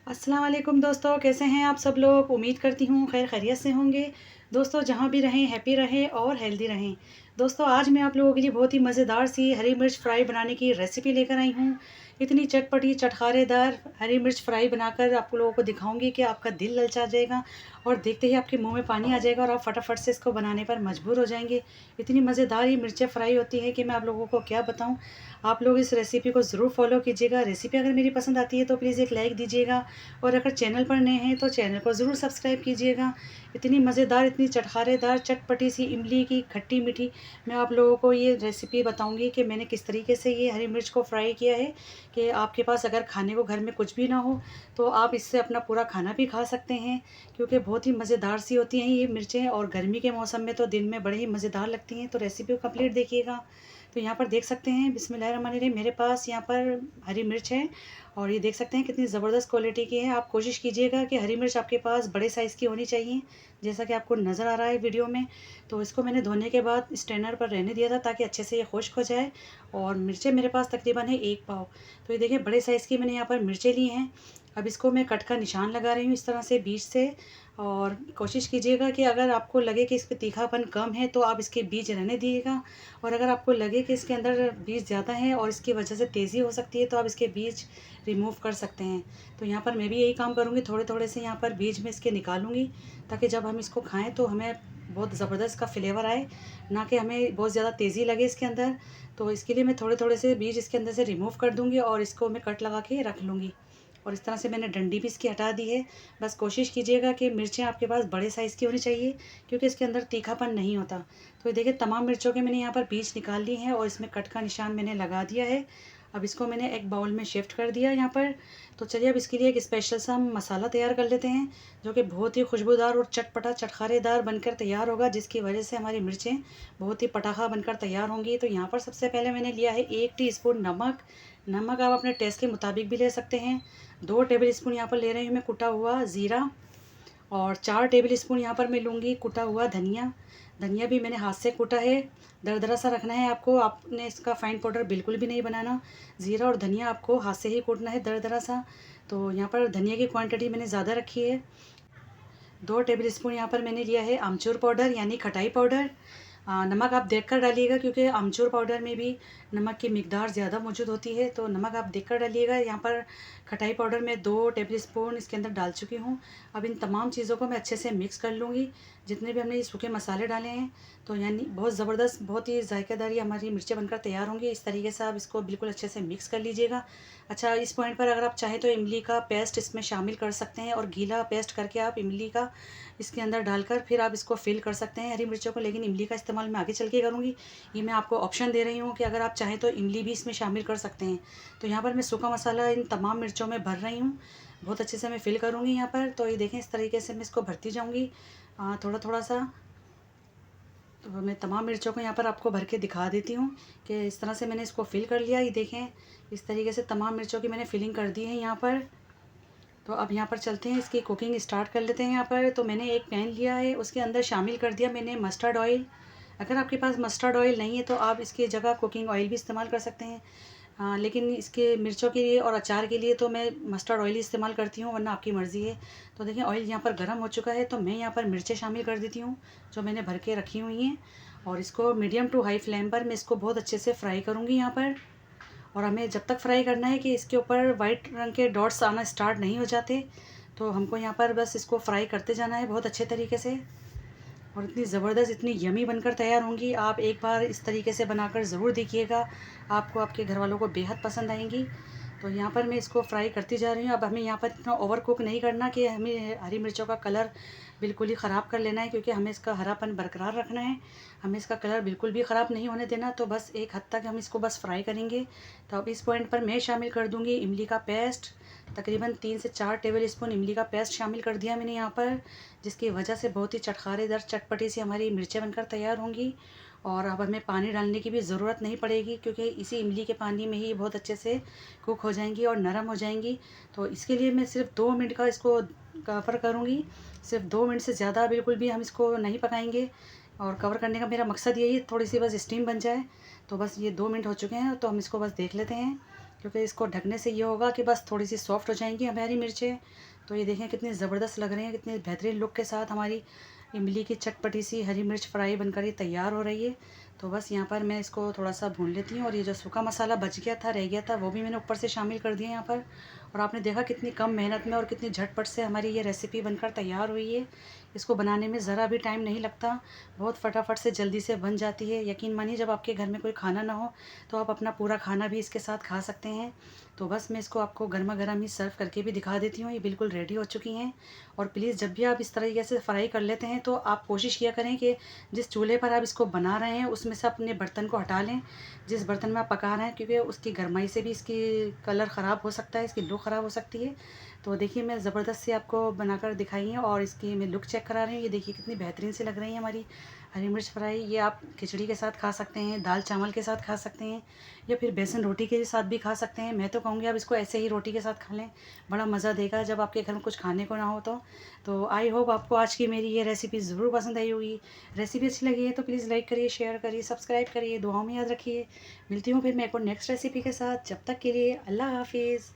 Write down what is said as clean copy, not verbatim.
अस्सलाम वालेकुम दोस्तों, कैसे हैं आप सब लोग। उम्मीद करती हूँ खैर खैरियत से होंगे। दोस्तों जहाँ भी रहें हैप्पी रहें और हेल्दी रहें। दोस्तों आज मैं आप लोगों के लिए बहुत ही मज़ेदार सी हरी मिर्च फ्राई बनाने की रेसिपी लेकर आई हूँ। इतनी चटपटी चटखारेदार हरी मिर्च फ्राई बनाकर आप लोगों को दिखाऊंगी कि आपका दिल ललचा जाएगा और देखते ही आपके मुंह में पानी आ जाएगा और आप फटाफट से इसको बनाने पर मजबूर हो जाएंगे। इतनी मज़ेदार ये मिर्चें फ्राई होती है कि मैं आप लोगों को क्या बताऊँ। आप लोग इस रेसिपी को ज़रूर फॉलो कीजिएगा। रेसिपी अगर मेरी पसंद आती है तो प्लीज़ एक लाइक दीजिएगा और अगर चैनल पर नए हैं तो चैनल को ज़रूर सब्सक्राइब कीजिएगा। इतनी मज़ेदार, इतनी चटखारेदार, चटपटी सी इमली की खट्टी मीठी मैं आप लोगों को ये रेसिपी बताऊंगी कि मैंने किस तरीके से ये हरी मिर्च को फ्राई किया है कि आपके पास अगर खाने को घर में कुछ भी ना हो तो आप इससे अपना पूरा खाना भी खा सकते हैं, क्योंकि बहुत ही मज़ेदार सी होती हैं ये मिर्चें और गर्मी के मौसम में तो दिन में बड़े ही मज़ेदार लगती हैं। तो रेसिपी को कंप्लीट देखिएगा। तो यहाँ पर देख सकते हैं बिस्मिल्लाहिर्रहमानिर्रहीम, मेरे पास यहाँ पर हरी मिर्च है और ये देख सकते हैं कितनी ज़बरदस्त क्वालिटी की है। आप कोशिश कीजिएगा कि हरी मिर्च आपके पास बड़े साइज़ की होनी चाहिए, जैसा कि आपको नज़र आ रहा है वीडियो में। तो इसको मैंने धोने के बाद स्ट्रेनर पर रहने दिया था ताकि अच्छे से ये खुश्क हो जाए। और मिर्चें मेरे पास तकरीबन है 1 पाव। तो ये देखिए बड़े साइज़ की मैंने यहाँ पर मिर्चें ली हैं। अब इसको मैं कट का निशान लगा रही हूँ इस तरह से बीच से। और कोशिश कीजिएगा कि अगर आपको लगे कि इस पे तीखापन कम है तो आप इसके बीज रहने दीजिएगा, और अगर आपको लगे कि इसके अंदर बीज ज़्यादा हैं और इसकी वजह से तेज़ी हो सकती है तो आप इसके बीज रिमूव कर सकते हैं। तो यहाँ पर मैं भी यही काम करूँगी, थोड़े थोड़े से यहाँ पर बीज में इसके निकालूंगी ताकि जब हम इसको खाएं तो हमें बहुत ज़बरदस्त का फ्लेवर आए, ना कि हमें बहुत ज़्यादा तेज़ी लगे इसके अंदर। तो इसके लिए मैं थोड़े थोड़े से बीज इसके अंदर से रिमूव कर दूँगी और इसको मैं कट लगा के रख लूँगी। और इस तरह से मैंने डंडी भी इसकी हटा दी है। बस कोशिश कीजिएगा कि मिर्चें आपके पास बड़े साइज़ की होनी चाहिए, क्योंकि इसके अंदर तीखापन नहीं होता। तो ये देखिए तमाम मिर्चों के मैंने यहाँ पर बीज निकाल ली हैं और इसमें कट का निशान मैंने लगा दिया है। अब इसको मैंने एक बाउल में शिफ्ट कर दिया यहाँ पर। तो चलिए अब इसके लिए एक स्पेशल सा हम मसाला तैयार कर लेते हैं, जो कि बहुत ही खुशबूदार और चटपटा चटखारेदार बनकर तैयार होगा, जिसकी वजह से हमारी मिर्चें बहुत ही पटाखा बनकर तैयार होंगी। तो यहाँ पर सबसे पहले मैंने लिया है 1 टीस्पून नमक। नमक आप अपने टेस्ट के मुताबिक भी ले सकते हैं। 2 टेबल स्पून यहाँ पर ले रही हूँ मैं कुटा हुआ ज़ीरा, और 4 टेबल स्पून यहाँ पर मैं लूँगी कुटा हुआ धनिया। धनिया भी मैंने हाथ से कूटा है। दरदरा सा रखना है आपको, आपने इसका फाइन पाउडर बिल्कुल भी नहीं बनाना। ज़ीरा और धनिया आपको हाथ से ही कूटना है दरदरा सा। तो यहाँ पर धनिया की क्वांटिटी मैंने ज़्यादा रखी है। 2 टेबल स्पून यहाँ पर मैंने लिया है आमचूर पाउडर यानी खटाई पाउडर। नमक आप देखकर डालिएगा, क्योंकि आमचूर पाउडर में भी नमक की मिकदार ज़्यादा मौजूद होती है, तो नमक आप देखकर डालिएगा। यहाँ पर खटाई पाउडर में 2 टेबल स्पून इसके अंदर डाल चुकी हूँ। अब इन तमाम चीज़ों को मैं अच्छे से मिक्स कर लूँगी, जितने भी हमने ये सूखे मसाले डाले हैं। तो यानी बहुत ज़बरदस्त, बहुत ही जायकेदार ये हमारी मिर्चें बनकर तैयार होंगी। इस तरीके से आप इसको बिल्कुल अच्छे से मिक्स कर लीजिएगा। अच्छा, इस पॉइंट पर अगर आप चाहें तो इमली का पेस्ट इसमें शामिल कर सकते हैं, और गीला पेस्ट करके आप इमली का इसके अंदर डालकर फिर आप इसको फिल कर सकते हैं हरी मिर्चों को। लेकिन इमली का इस्तेमाल मैं आगे चल के करूँगी। ये मैं आपको ऑप्शन दे रही हूँ कि अगर आप चाहें तो इमली भी इसमें शामिल कर सकते हैं। तो यहाँ पर मैं सूखा मसाला इन तमाम मिर्चों में भर रही हूँ। बहुत अच्छे से मैं फिल करूँगी यहाँ पर। तो ये देखें इस तरीके से मैं इसको भरती जाऊँगी थोड़ा थोड़ा सा। तो मैं तमाम मिर्चों को यहाँ पर आपको भर के दिखा देती हूँ कि इस तरह से मैंने इसको फिल कर लिया। ये देखें इस तरीके से तमाम मिर्चों की मैंने फिलिंग कर दी है यहाँ पर। तो अब यहाँ पर चलते हैं, इसकी कुकिंग स्टार्ट कर लेते हैं। यहाँ पर तो मैंने एक पैन लिया है, उसके अंदर शामिल कर दिया मैंने मस्टर्ड ऑयल। अगर आपके पास मस्टर्ड ऑयल नहीं है तो आप इसकी जगह कुकिंग ऑयल भी इस्तेमाल कर सकते हैं। लेकिन इसके मिर्चों के लिए और अचार के लिए तो मैं मस्टर्ड ऑयल ही इस्तेमाल करती हूँ, वरना आपकी मर्ज़ी है। तो देखिए ऑयल यहाँ पर गर्म हो चुका है, तो मैं यहाँ पर मिर्चें शामिल कर देती हूँ जो मैंने भर के रखी हुई हैं। और इसको मीडियम टू हाई फ्लेम पर मैं इसको बहुत अच्छे से फ्राई करूँगी यहाँ पर। और हमें जब तक फ्राई करना है कि इसके ऊपर वाइट रंग के डॉट्स आना स्टार्ट नहीं हो जाते। तो हमको यहाँ पर बस इसको फ्राई करते जाना है बहुत अच्छे तरीके से। और इतनी ज़बरदस्त, इतनी यमी बनकर तैयार होंगी। आप एक बार इस तरीके से बनाकर ज़रूर देखिएगा, आपको आपके घर वालों को बेहद पसंद आएंगी। तो यहाँ पर मैं इसको फ्राई करती जा रही हूँ। अब हमें यहाँ पर इतना ओवर कुक नहीं करना कि हमें हरी मिर्चों का कलर बिल्कुल ही ख़राब कर लेना है, क्योंकि हमें इसका हरापन बरकरार रखना है। हमें इसका कलर बिल्कुल भी ख़राब नहीं होने देना। तो बस एक हद तक हम इसको बस फ्राई करेंगे। तो अब इस पॉइंट पर मैं शामिल कर दूँगी इमली का पेस्ट। तकरीबन 3 से 4 टेबल स्पून इमली का पेस्ट शामिल कर दिया मैंने यहाँ पर, जिसकी वजह से बहुत ही चटखारेदार चटपटी सी हमारी मिर्चें बनकर तैयार होंगी। और अब हमें पानी डालने की भी ज़रूरत नहीं पड़ेगी, क्योंकि इसी इमली के पानी में ही बहुत अच्छे से कुक हो जाएंगी और नरम हो जाएंगी। तो इसके लिए मैं सिर्फ 2 मिनट का इसको कवर करूँगी। सिर्फ 2 मिनट से ज़्यादा बिल्कुल भी हम इसको नहीं पकाएंगे। और कवर करने का मेरा मकसद यही है, थोड़ी सी बस स्टीम बन जाए। तो बस ये 2 मिनट हो चुके हैं, तो हम इसको बस देख लेते हैं क्योंकि इसको ढकने से ये होगा कि बस थोड़ी सी सॉफ्ट हो जाएंगी हमारी मिर्चें। तो ये देखें कितनी ज़बरदस्त लग रहे हैं, कितने बेहतरीन लुक के साथ हमारी इमली की चटपटी सी हरी मिर्च फ्राई बनकर ये तैयार हो रही है। तो बस यहाँ पर मैं इसको थोड़ा सा भून लेती हूँ, और ये जो सूखा मसाला बच गया था, रह गया था, वो भी मैंने ऊपर से शामिल कर दिया यहाँ पर। और आपने देखा कितनी कम मेहनत में और कितनी झटपट से हमारी ये रेसिपी बनकर तैयार हुई है। इसको बनाने में ज़रा भी टाइम नहीं लगता, बहुत फटाफट से जल्दी से बन जाती है। यकीन मानिए जब आपके घर में कोई खाना ना हो तो आप अपना पूरा खाना भी इसके साथ खा सकते हैं। तो बस मैं इसको आपको गर्मा गर्म ही सर्व करके भी दिखा देती हूँ। ये बिल्कुल रेडी हो चुकी हैं। और प्लीज़ जब भी आप इस तरीके से फ्राई कर लेते हैं तो आप कोशिश किया करें कि जिस चूल्हे पर आप इसको बना रहे हैं उसमें से अपने बर्तन को हटा लें, जिस बर्तन में आप पका रहे हैं, क्योंकि उसकी गर्माई से भी इसकी कलर ख़राब हो सकता है, इसकी लुक ख़राब हो सकती है। तो देखिए मैं ज़बरदस्त से आपको बनाकर दिखाई है, और इसकी मैं लुक चेक करा रही हूँ। ये देखिए कितनी बेहतरीन से लग रही है हमारी हरी मिर्च फ्राई। ये आप खिचड़ी के साथ खा सकते हैं, दाल चावल के साथ खा सकते हैं, या फिर बेसन रोटी के साथ भी खा सकते हैं। मैं तो कहूँगी आप इसको ऐसे ही रोटी के साथ खा लें, बड़ा मज़ा देगा जब आपके घर में कुछ खाने को ना हो तो आई होप आपको आज की मेरी ये रेसिपी ज़रूर पसंद आई होगी। रेसिपी अच्छी लगी है तो प्लीज़ लाइक करिए, शेयर करिए, सब्सक्राइब करिए, दुआओं में याद रखिए। मिलती हूँ फिर मैं एक और नेक्स्ट रेसिपी के साथ। जब तक के लिए अल्लाह हाफिज़।